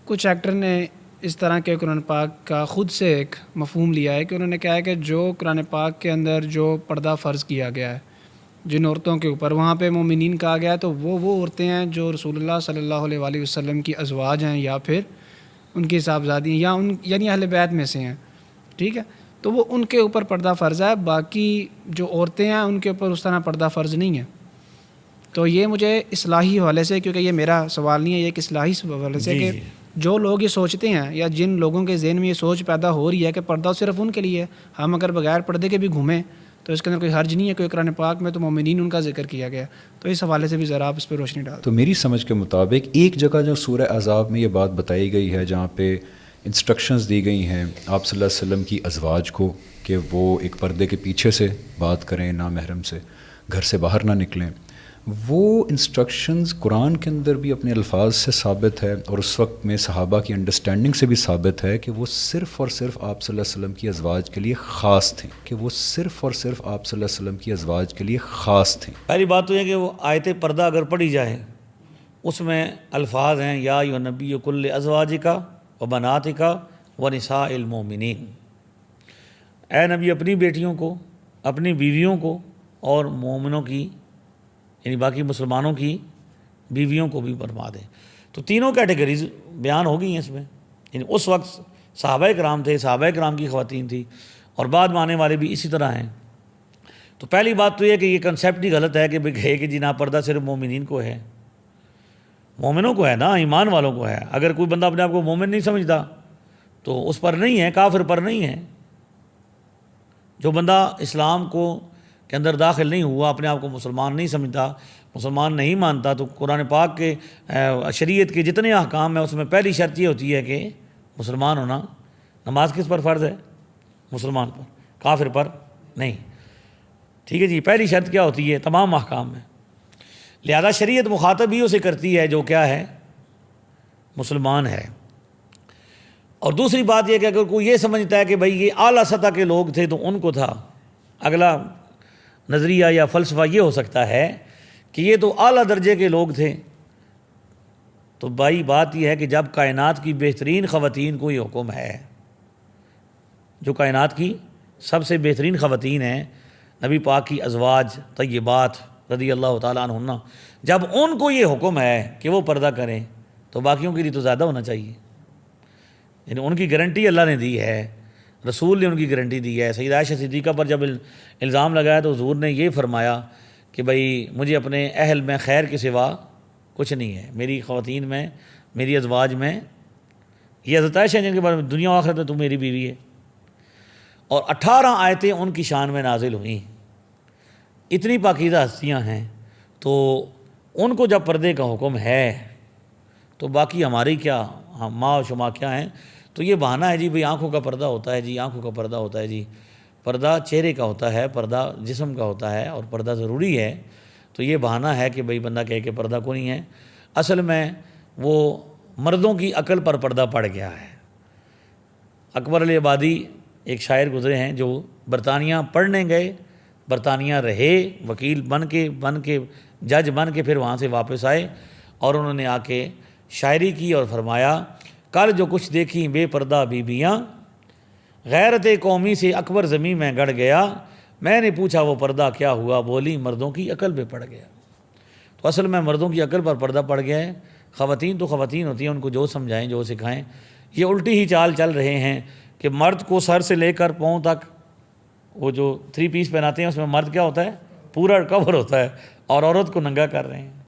کچھ ایکٹر نے اس طرح کے قرآن پاک کا خود سے ایک مفہوم لیا ہے کہ انہوں نے کہا ہے کہ جو قرآن پاک کے اندر جو پردہ فرض کیا گیا ہے جن عورتوں کے اوپر، وہاں پہ مومنین کہا گیا ہے، تو وہ عورتیں ہیں جو رسول اللہ صلی اللہ علیہ وآلہ وسلم کی ازواج ہیں یا پھر ان کی صاحبزادی ہیں یا یعنی اہل بیت میں سے ہیں، ٹھیک ہے؟ تو وہ ان کے اوپر پردہ فرض ہے، باقی جو عورتیں ہیں ان کے اوپر اس طرح پردہ فرض نہیں ہے۔ تو یہ مجھے اصلاحی حوالے سے، کیونکہ یہ میرا سوال نہیں ہے، یہ ایک اصلاحی حوالے سے کہ جو لوگ یہ سوچتے ہیں یا جن لوگوں کے ذہن میں یہ سوچ پیدا ہو رہی ہے کہ پردہ صرف ان کے لیے ہے، ہم اگر بغیر پردے کے بھی گھومیں تو اس کے اندر کوئی حرج نہیں ہے، کوئی قرآن پاک میں تو مومنین ان کا ذکر کیا گیا، تو اس حوالے سے بھی ذرا آپ اس پہ روشنی ڈال دیں۔ تو میری سمجھ کے مطابق ایک جگہ جو سورہ احزاب میں یہ بات بتائی گئی ہے جہاں پہ انسٹرکشنز دی گئی ہیں آپ صلی اللہ علیہ وسلم کی ازواج کو کہ وہ ایک پردے کے پیچھے سے بات کریں، نامحرم سے گھر سے باہر نہ نکلیں، وہ انسٹرکشنز قرآن کے اندر بھی اپنے الفاظ سے ثابت ہے اور اس وقت میں صحابہ کی انڈرسٹینڈنگ سے بھی ثابت ہے کہ وہ صرف اور صرف آپ صلی اللہ علیہ وسلم کی ازواج کے لیے خاص تھیں، کہ وہ صرف اور صرف آپ صلی اللہ علیہ وسلم کی ازواج کے لیے خاص تھیں۔ پہلی بات تو یہ کہ وہ آیت پردہ اگر پڑھی جائے اس میں الفاظ ہیں یا ایھا النبی کل ازواجک و بناتک و نساء المؤمنین، اے نبی اپنی بیٹیوں کو، اپنی بیویوں کو اور مومنوں کی یعنی باقی مسلمانوں کی بیویوں کو بھی فرما دیں۔ تو تینوں کیٹیگریز بیان ہو گئی ہیں اس میں، یعنی اس وقت صحابہ کرام تھے، صحابہ کرام کی خواتین تھی، اور بعد میں آنے والے بھی اسی طرح ہیں۔ تو پہلی بات تو یہ کہ یہ کنسیپٹ ہی غلط ہے کہ بھئی کہ جی نا پردہ صرف مومنین کو ہے، مومنوں کو ہے نا، ایمان والوں کو ہے۔ اگر کوئی بندہ اپنے آپ کو مومن نہیں سمجھتا تو اس پر نہیں ہے، کافر پر نہیں ہے۔ جو بندہ اسلام کو کے اندر داخل نہیں ہوا، اپنے آپ کو مسلمان نہیں سمجھتا، مسلمان نہیں مانتا، تو قرآن پاک کے شریعت کے جتنے احکام ہیں اس میں پہلی شرط یہ ہوتی ہے کہ مسلمان ہونا۔ نماز کس پر فرض ہے؟ مسلمان پر، کافر پر نہیں، ٹھیک ہے جی۔ پہلی شرط کیا ہوتی ہے تمام احکام میں؟ لہذا شریعت مخاطب ہی اسے کرتی ہے جو کیا ہے؟ مسلمان ہے۔ اور دوسری بات یہ کہ اگر کوئی یہ سمجھتا ہے کہ بھئی یہ اعلیٰ سطح کے لوگ تھے تو ان کو تھا، اگلا نظریہ یا فلسفہ یہ ہو سکتا ہے کہ یہ تو اعلیٰ درجے کے لوگ تھے، تو بھائی بات یہ ہے کہ جب کائنات کی بہترین خواتین کو یہ حکم ہے، جو کائنات کی سب سے بہترین خواتین ہیں نبی پاک کی ازواج طیبات رضی اللہ تعالیٰ عنہن، جب ان کو یہ حکم ہے کہ وہ پردہ کریں تو باقیوں کے لیے تو زیادہ ہونا چاہیے۔ یعنی ان کی گارنٹی اللہ نے دی ہے، رسول نے ان کی گارنٹی دی ہے۔ سیدہ عائشہ صدیقہ پر جب الزام لگایا تو حضور نے یہ فرمایا کہ بھئی مجھے اپنے اہل میں خیر کے سوا کچھ نہیں ہے، میری خواتین میں، میری ازواج میں یہ حضرت عائشہ جن کے بارے میں دنیا و آخرت میں تو میری بیوی ہے۔ اور 18 آیتیں ان کی شان میں نازل ہوئیں، اتنی پاکیزہ ہستیاں ہیں، تو ان کو جب پردے کا حکم ہے تو باقی ہماری کیا، ہم ماں و شما کیا ہیں؟ تو یہ بہانہ ہے جی بھئی آنکھوں کا پردہ ہوتا ہے جی، آنکھوں کا پردہ ہوتا ہے جی، پردہ چہرے کا ہوتا ہے، پردہ جسم کا ہوتا ہے، اور پردہ ضروری ہے۔ تو یہ بہانہ ہے کہ بھئی بندہ کہے کہ پردہ کو نہیں ہے، اصل میں وہ مردوں کی عقل پر پردہ پڑ گیا ہے۔ اکبر العبادی ایک شاعر گزرے ہیں جو برطانیہ پڑھنے گئے، برطانیہ رہے، وکیل بن کے جج بن کے پھر وہاں سے واپس آئے، اور انہوں نے آ کے شاعری کی اور فرمایا، کل جو کچھ دیکھی بے پردہ بیبیاں، غیرت قومی سے اکبر زمیں میں گڑ گیا، میں نے پوچھا وہ پردہ کیا ہوا، بولی مردوں کی عقل پہ پڑ گیا۔ تو اصل میں مردوں کی عقل پر پردہ پڑ گیا ہے۔ خواتین تو خواتین ہوتی ہیں، ان کو جو سمجھائیں جو سکھائیں۔ یہ الٹی ہی چال چل رہے ہیں کہ مرد کو سر سے لے کر پاؤں تک وہ جو 3 پیس پہناتے ہیں اس میں مرد کیا ہوتا ہے؟ پورا کور ہوتا ہے، اور عورت کو ننگا کر رہے ہیں۔